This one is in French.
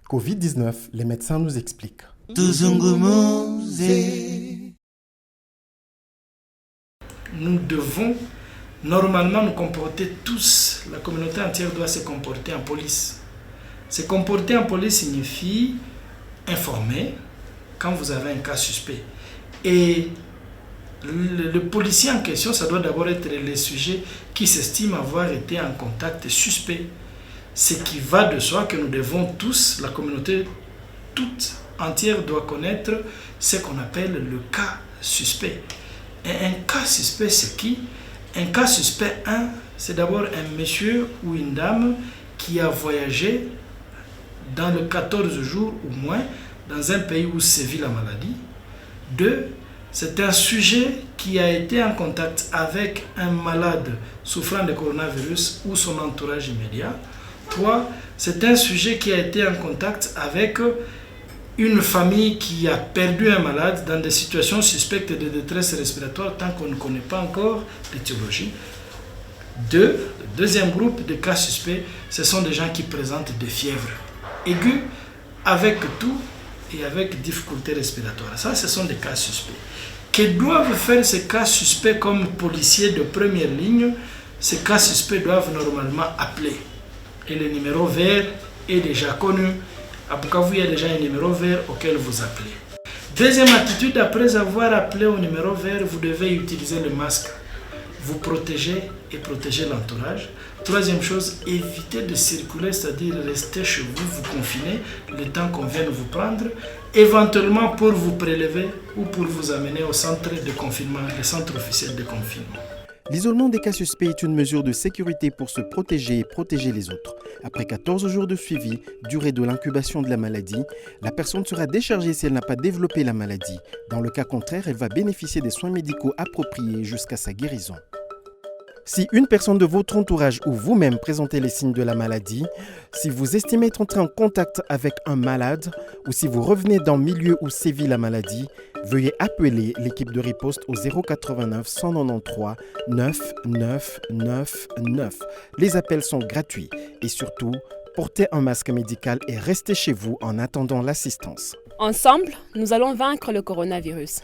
Covid-19, les médecins nous expliquent. Nous devons normalement nous comporter tous, la communauté entière doit se comporter en police. Se comporter en police signifie informer quand vous avez un cas suspect. Et le policier en question, ça doit d'abord être les sujets qui s'estiment avoir été en contact suspect. Ce qui va de soi que nous devons tous, la communauté toute entière doit connaître ce qu'on appelle le cas suspect. Et un cas suspect, c'est qui? Un cas suspect, c'est d'abord un monsieur ou une dame qui a voyagé dans le 14 jours ou moins dans un pays où sévit la maladie. 2, c'est un sujet qui a été en contact avec un malade souffrant de coronavirus ou son entourage immédiat. 3, c'est un sujet qui a été en contact avec une famille qui a perdu un malade dans des situations suspectes de détresse respiratoire tant qu'on ne connaît pas encore l'étiologie. 2, le deuxième groupe de cas suspects, ce sont des gens qui présentent des fièvres aiguës avec tout et avec difficultés respiratoires. Ça, ce sont des cas suspects. Que doivent faire ces cas suspects comme policiers de première ligne? Ces cas suspects doivent normalement appeler. Et le numéro vert est déjà connu. À Bukavu, il y a déjà un numéro vert auquel vous appelez. Deuxième attitude, après avoir appelé au numéro vert, vous devez utiliser le masque. Vous protéger et protéger l'entourage. Troisième chose, évitez de circuler, c'est-à-dire rester chez vous, vous confiner le temps qu'on vienne vous prendre, éventuellement pour vous prélever ou pour vous amener au centre de confinement, le centre officiel de confinement. L'isolement des cas suspects est une mesure de sécurité pour se protéger et protéger les autres. Après 14 jours de suivi, durée de l'incubation de la maladie, la personne sera déchargée si elle n'a pas développé la maladie. Dans le cas contraire, elle va bénéficier des soins médicaux appropriés jusqu'à sa guérison. Si une personne de votre entourage ou vous-même présentez les signes de la maladie, si vous estimez être entré en contact avec un malade ou si vous revenez dans le milieu où sévit la maladie, veuillez appeler l'équipe de riposte au 089 193 9999. Les appels sont gratuits et surtout, portez un masque médical et restez chez vous en attendant l'assistance. Ensemble, nous allons vaincre le coronavirus.